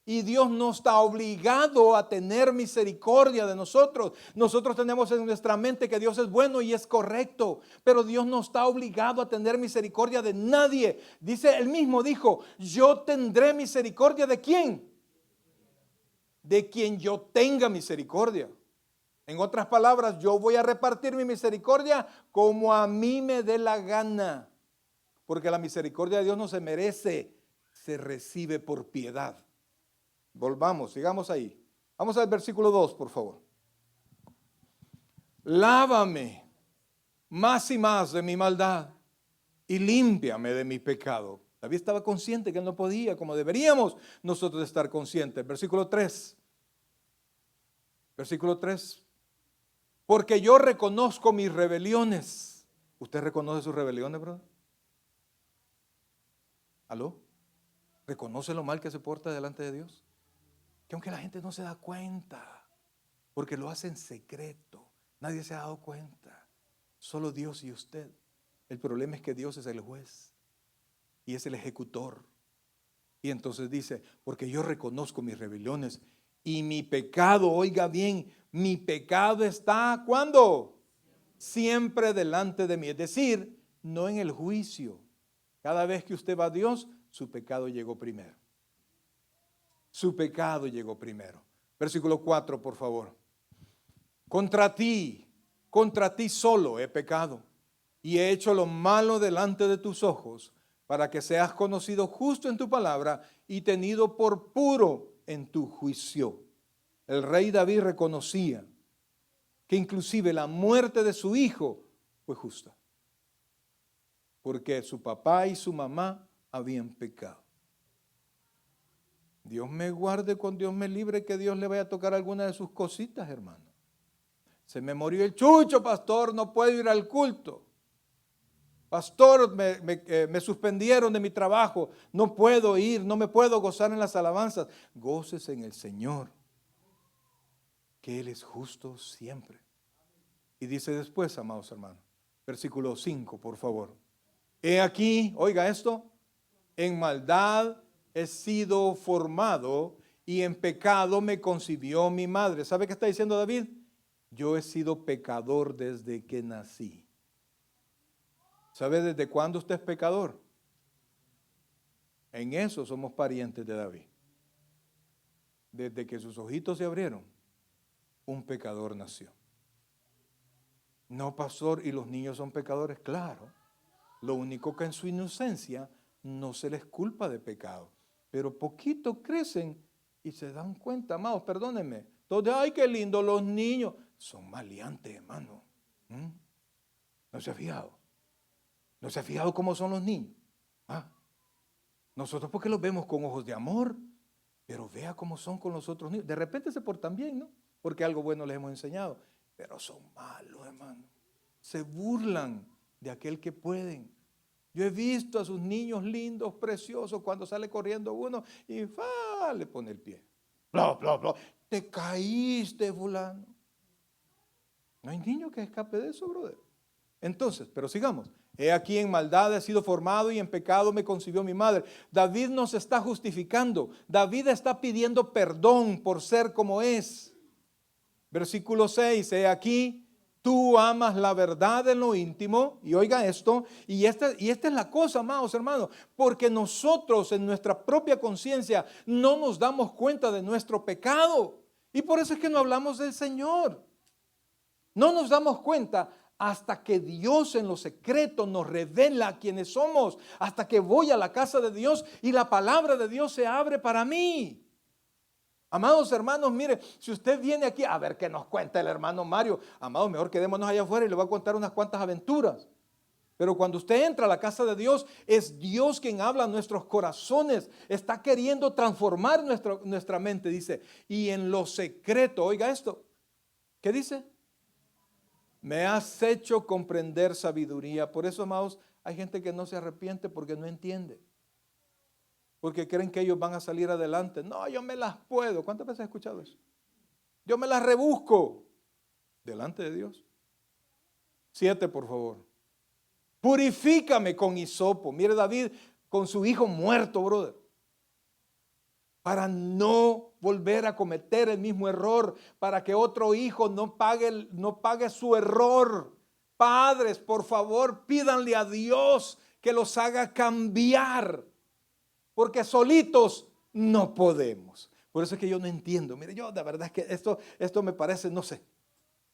Y Dios no está obligado a tener misericordia de nosotros. Nosotros tenemos en nuestra mente que Dios es bueno y es correcto, pero Dios no está obligado a tener misericordia de nadie. Dice, él mismo dijo, yo tendré misericordia ¿de quién? De quien yo tenga misericordia. En otras palabras, yo voy a repartir mi misericordia como a mí me dé la gana. Porque la misericordia de Dios no se merece, se recibe por piedad. Volvamos, sigamos ahí. Vamos al versículo 2, por favor. Lávame más y más de mi maldad y límpiame de mi pecado. David estaba consciente que él no podía, como deberíamos nosotros estar conscientes. Versículo 3. Versículo 3. Porque yo reconozco mis rebeliones. ¿Usted reconoce sus rebeliones, brother? ¿Aló? ¿Reconoce lo mal que se porta delante de Dios? Que aunque la gente no se da cuenta, porque lo hace en secreto, nadie se ha dado cuenta, solo Dios y usted. El problema es que Dios es el juez y es el ejecutor. Y entonces dice, porque yo reconozco mis rebeliones y mi pecado, oiga bien, mi pecado está, ¿cuándo? Siempre delante de mí. Es decir, no en el juicio. Cada vez que usted va a Dios, su pecado llegó primero. Su pecado llegó primero. Versículo 4, por favor. Contra ti solo he pecado y he hecho lo malo delante de tus ojos, para que seas conocido justo en tu palabra y tenido por puro en tu juicio. El rey David reconocía que inclusive la muerte de su hijo fue justa, porque su papá y su mamá habían pecado. Dios me guarde, con Dios me libre, que Dios le vaya a tocar alguna de sus cositas, hermano. Se me murió el chucho, pastor, no puedo ir al culto. Pastor, me suspendieron de mi trabajo, no puedo ir, no me puedo gozar en las alabanzas. Goces en el Señor, que Él es justo siempre. Y dice después, amados hermanos, versículo 5, por favor. He aquí, oiga esto, en maldad he sido formado y en pecado me concibió mi madre. ¿Sabe qué está diciendo David? Yo he sido pecador desde que nací. ¿Sabe desde cuándo usted es pecador? En eso somos parientes de David. Desde que sus ojitos se abrieron, un pecador nació. No, pastor, ¿y los niños son pecadores? Claro. Lo único que en su inocencia no se les culpa de pecado. Pero poquito crecen y se dan cuenta, amados, perdónenme. Entonces, ay, qué lindo, los niños son maleantes, hermano. ¿No se ha fijado? ¿No se ha fijado cómo son los niños? Nosotros porque los vemos con ojos de amor, pero vea cómo son con los otros niños. De repente se portan bien, ¿no? Porque algo bueno les hemos enseñado. Pero son malos, hermano. Se burlan de aquel que pueden. Yo he visto a sus niños lindos, preciosos, cuando sale corriendo uno y le pone el pie. Bla, bla, bla. Te caíste, fulano. No hay niño que escape de eso, brother. Entonces, pero sigamos. He aquí en maldad he sido formado y en pecado me concibió mi madre. David nos está justificando. David está pidiendo perdón por ser como es. Versículo 6, he aquí, tú amas la verdad en lo íntimo. Y oiga esto, y esta es la cosa, amados hermanos, porque nosotros en nuestra propia conciencia no nos damos cuenta de nuestro pecado. Y por eso es que no hablamos del Señor. No nos damos cuenta hasta que Dios en lo secreto nos revela quiénes somos, hasta que voy a la casa de Dios y la palabra de Dios se abre para mí. Amados hermanos, mire, si usted viene aquí a ver qué nos cuenta el hermano Mario, amados, mejor quedémonos allá afuera y le voy a contar unas cuantas aventuras. Pero cuando usted entra a la casa de Dios, es Dios quien habla a nuestros corazones, está queriendo transformar nuestra mente, dice, y en lo secreto, oiga esto, ¿qué dice? Me has hecho comprender sabiduría. Por eso, amados, hay gente que no se arrepiente porque no entiende. Porque creen que ellos van a salir adelante. No, yo me las puedo. ¿Cuántas veces has escuchado eso? Yo me las rebusco. Delante de Dios. 7, por favor. Purifícame con hisopo. Mire David con su hijo muerto, brother. Para no volver a cometer el mismo error, para que otro hijo no pague su error. Padres, por favor, pídanle a Dios que los haga cambiar, porque solitos no podemos. Por eso es que yo no entiendo. Mire, yo de verdad es que esto me parece, no sé,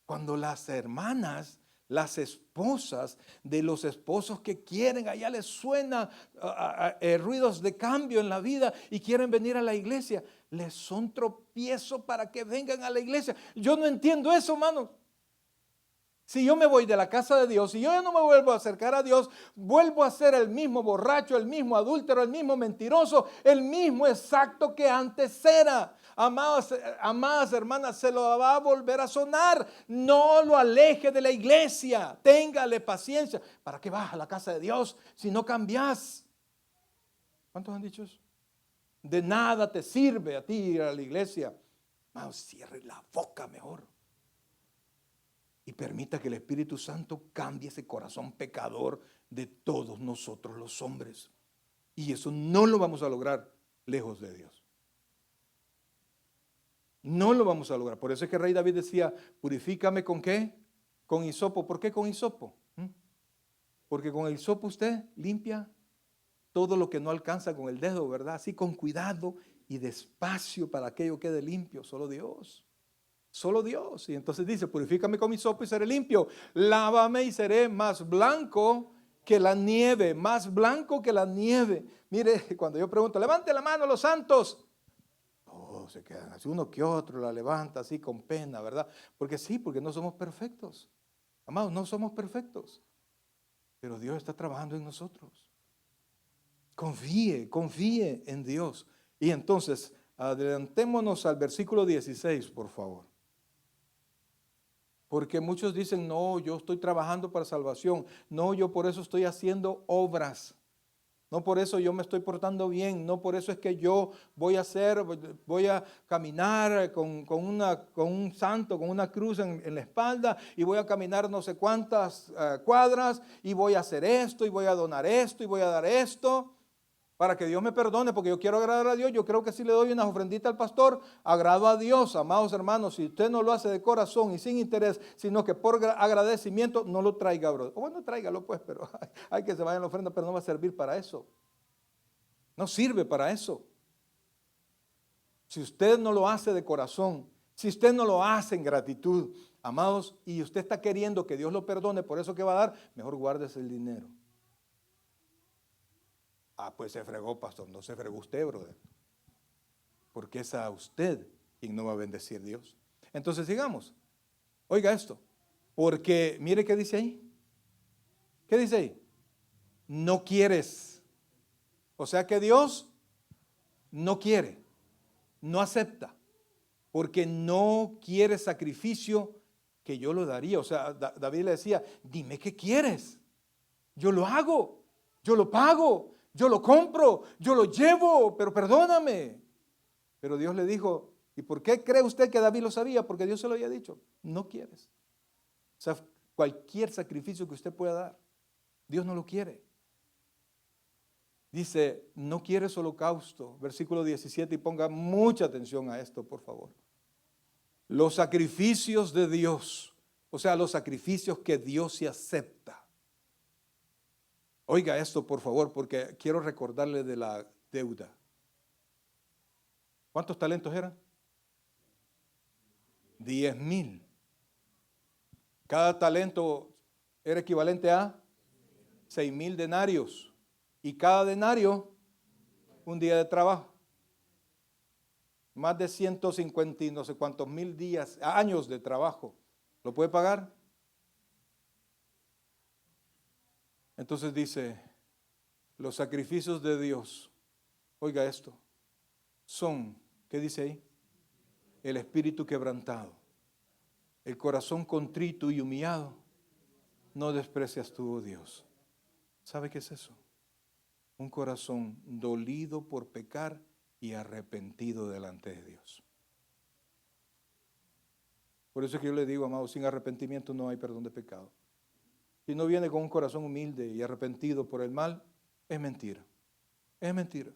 cuando las hermanas, las esposas de los esposos que quieren, allá les suena ruidos de cambio en la vida y quieren venir a la iglesia, les son tropiezo para que vengan a la iglesia. Yo no entiendo eso, hermano. Si yo me voy de la casa de Dios y yo ya no me vuelvo a acercar a Dios, vuelvo a ser el mismo borracho, el mismo adúltero, el mismo mentiroso, el mismo exacto que antes era. Amadas hermanas, se lo va a volver a sonar. No lo aleje de la iglesia. Téngale paciencia. ¿Para qué vas a la casa de Dios si no cambias? ¿Cuántos han dicho eso? De nada te sirve a ti ir a la iglesia. Hermanos, cierre la boca mejor. Y permita que el Espíritu Santo cambie ese corazón pecador de todos nosotros los hombres. Y eso no lo vamos a lograr lejos de Dios. No lo vamos a lograr. Por eso es que el rey David decía, purifícame ¿con qué? Con hisopo. ¿Por qué con hisopo? Porque con el hisopo usted limpia todo lo que no alcanza con el dedo, ¿verdad? Así con cuidado y despacio para que aquello quede limpio. Solo Dios. Solo Dios. Y entonces dice, purifícame con hisopo y seré limpio. Lávame y seré más blanco que la nieve. Más blanco que la nieve. Mire, cuando yo pregunto, levante la mano los santos. Se quedan así, uno que otro la levanta así con pena, ¿verdad? Porque sí, porque no somos perfectos. Amados, no somos perfectos. Pero Dios está trabajando en nosotros. Confíe en Dios. Y entonces, adelantémonos al versículo 16, por favor. Porque muchos dicen, no, yo estoy trabajando para salvación. No, yo por eso estoy haciendo obras. No por eso yo me estoy portando bien, no por eso es que yo voy a caminar con un santo, con una cruz en la espalda y voy a caminar no sé cuántas cuadras y voy a hacer esto y voy a donar esto y voy a dar esto para que Dios me perdone porque yo quiero agradar a Dios. Yo creo que si le doy una ofrendita al pastor, agrado a Dios. Amados hermanos, si usted no lo hace de corazón y sin interés, sino que por agradecimiento, no lo traiga, bro. O bueno, tráigalo pues, pero hay que se vaya en la ofrenda, pero no va a servir para eso. No sirve para eso. Si usted no lo hace de corazón, si usted no lo hace en gratitud, amados, y usted está queriendo que Dios lo perdone, por eso que va a dar, mejor guárdese el dinero. Pues se fregó, pastor. No se fregó usted, brother. Porque es a usted quien no va a bendecir Dios. Entonces sigamos. Oiga esto. Porque, mire qué dice ahí. ¿Qué dice ahí? No quieres. O sea que Dios no quiere, no acepta. Porque no quiere sacrificio que yo lo daría. O sea, David le decía, dime qué quieres. Yo lo hago, yo lo pago. Yo lo compro, yo lo llevo, pero perdóname. Pero Dios le dijo, ¿y por qué cree usted que David lo sabía? Porque Dios se lo había dicho, no quieres. O sea, cualquier sacrificio que usted pueda dar, Dios no lo quiere. Dice, no quieres holocausto, versículo 17, y ponga mucha atención a esto, por favor. Los sacrificios de Dios, o sea, los sacrificios que Dios se acepta. Oiga esto, por favor, porque quiero recordarle de la deuda. ¿Cuántos talentos eran? 10,000. Cada talento era equivalente a 6,000 denarios. Y cada denario, un día de trabajo. Más de 150 y no sé cuántos mil días, años de trabajo. ¿Lo puede pagar? Entonces dice, los sacrificios de Dios, oiga esto, son, ¿qué dice ahí? El espíritu quebrantado, el corazón contrito y humillado, no desprecias tú, oh Dios. ¿Sabe qué es eso? Un corazón dolido por pecar y arrepentido delante de Dios. Por eso es que yo le digo, amado, sin arrepentimiento no hay perdón de pecado. Si no viene con un corazón humilde y arrepentido por el mal, es mentira. Es mentira.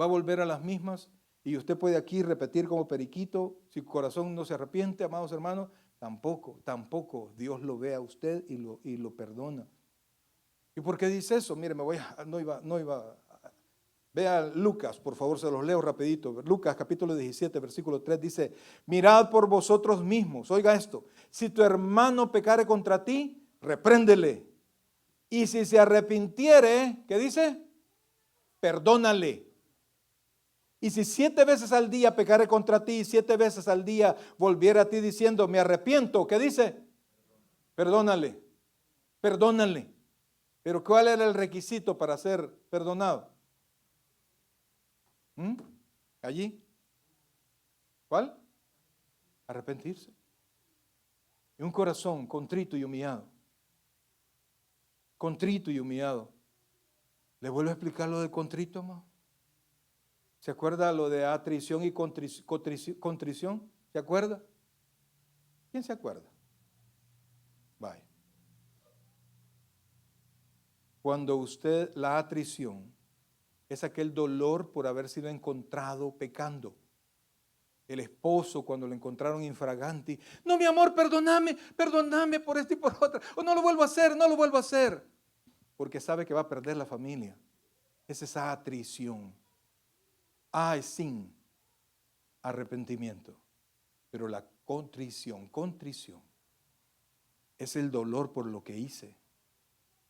Va a volver a las mismas y usted puede aquí repetir como periquito, si su corazón no se arrepiente, amados hermanos, tampoco Dios lo ve a usted y lo perdona. ¿Y por qué dice eso? Mire, vea Lucas, por favor, se los leo rapidito. Lucas capítulo 17, versículo 3 dice, mirad por vosotros mismos, oiga esto, si tu hermano pecare contra ti, repréndele. Y si se arrepintiere, ¿qué dice? Perdónale. Y si 7 veces al día pecare contra ti, 7 veces al día volviera a ti diciendo, me arrepiento, ¿qué dice? Perdónale, perdónale. Pero ¿cuál era el requisito para ser perdonado? Allí. ¿Cuál? Arrepentirse. Y un corazón contrito y humillado. Contrito y humillado. ¿Le vuelvo a explicar lo de contrito, amado? ¿Se acuerda lo de atrición y contrición? ¿Se acuerda? ¿Quién se acuerda? Vaya. Cuando usted, la atrición, es aquel dolor por haber sido encontrado pecando. El esposo cuando lo encontraron infraganti, no, mi amor, perdóname por esto y por otra, o no lo vuelvo a hacer, porque sabe que va a perder la familia. Es esa atrición. Es sin arrepentimiento. Pero la contrición es el dolor por lo que hice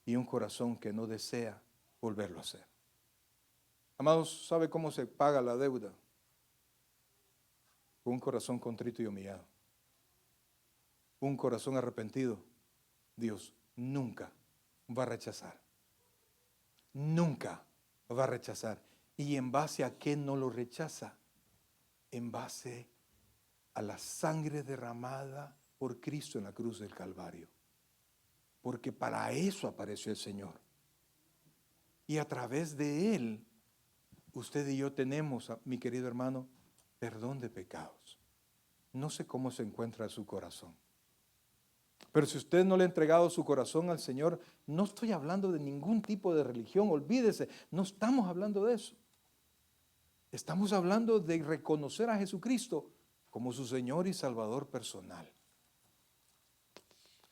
y un corazón que no desea volverlo a hacer. Amados, ¿sabe cómo se paga la deuda? Con un corazón contrito y humillado. Un corazón arrepentido, Dios nunca va a rechazar. Nunca va a rechazar. ¿Y en base a qué no lo rechaza? En base a la sangre derramada por Cristo en la cruz del Calvario. Porque para eso apareció el Señor. Y a través de Él, usted y yo tenemos, mi querido hermano, perdón de pecados. No sé cómo se encuentra su corazón. Pero si usted no le ha entregado su corazón al Señor, no estoy hablando de ningún tipo de religión, olvídese, no estamos hablando de eso. Estamos hablando de reconocer a Jesucristo como su Señor y Salvador personal.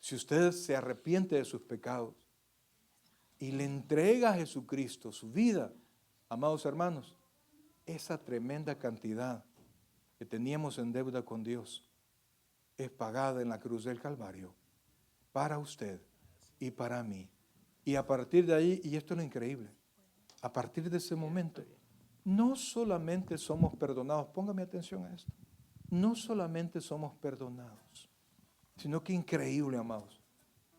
Si usted se arrepiente de sus pecados y le entrega a Jesucristo su vida, amados hermanos, esa tremenda cantidad que teníamos en deuda con Dios es pagada en la cruz del Calvario para usted y para mí. Y a partir de ahí, y esto es lo increíble, a partir de ese momento, no solamente somos perdonados, póngame atención a esto, no solamente somos perdonados, sino que increíble, amados,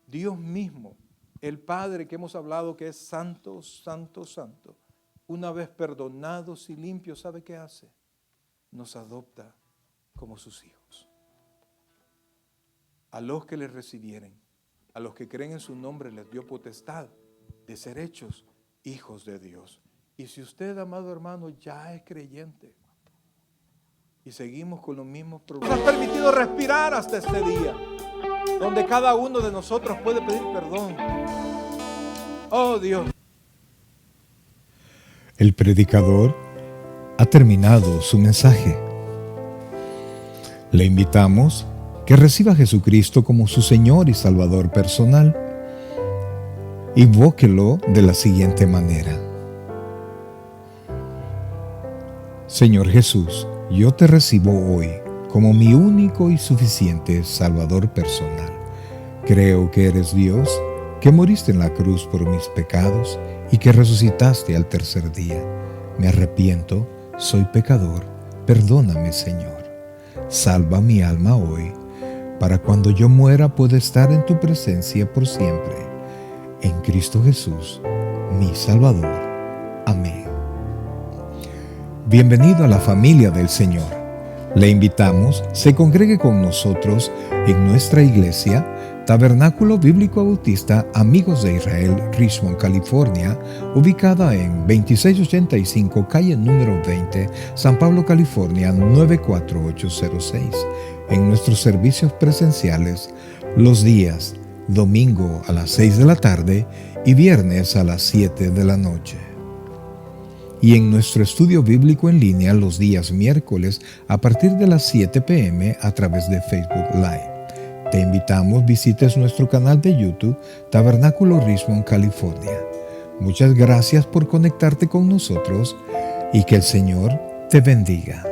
Dios mismo, el Padre que hemos hablado que es santo, santo, santo, una vez perdonados y limpios, ¿sabe qué hace? Nos adopta como sus hijos. A los que le recibieren, a los que creen en su nombre, les dio potestad de ser hechos hijos de Dios. Y si usted, amado hermano, ya es creyente y seguimos con los mismos problemas, nos ha permitido respirar hasta este día, donde cada uno de nosotros puede pedir perdón. Oh Dios. El predicador ha terminado su mensaje. Le invitamos que reciba a Jesucristo como su Señor y Salvador personal. Invóquelo de la siguiente manera: Señor Jesús, yo te recibo hoy como mi único y suficiente Salvador personal. Creo que eres Dios, que moriste en la cruz por mis pecados y que resucitaste al tercer día. Me arrepiento, soy pecador, perdóname, Señor. Salva mi alma hoy, para cuando yo muera pueda estar en tu presencia por siempre. En Cristo Jesús, mi Salvador. Amén. Bienvenido a la familia del Señor. Le invitamos, se congregue con nosotros en nuestra iglesia, Tabernáculo Bíblico Bautista Amigos de Israel, Richmond, California, ubicada en 2685 calle número 20, San Pablo, California, 94806. En nuestros servicios presenciales, los días domingo a las 6 de la tarde y viernes a las 7 de la noche. Y en nuestro estudio bíblico en línea los días miércoles a partir de las 7 p.m. a través de Facebook Live. Te invitamos, visites nuestro canal de YouTube, Tabernáculo Richmond, California. Muchas gracias por conectarte con nosotros y que el Señor te bendiga.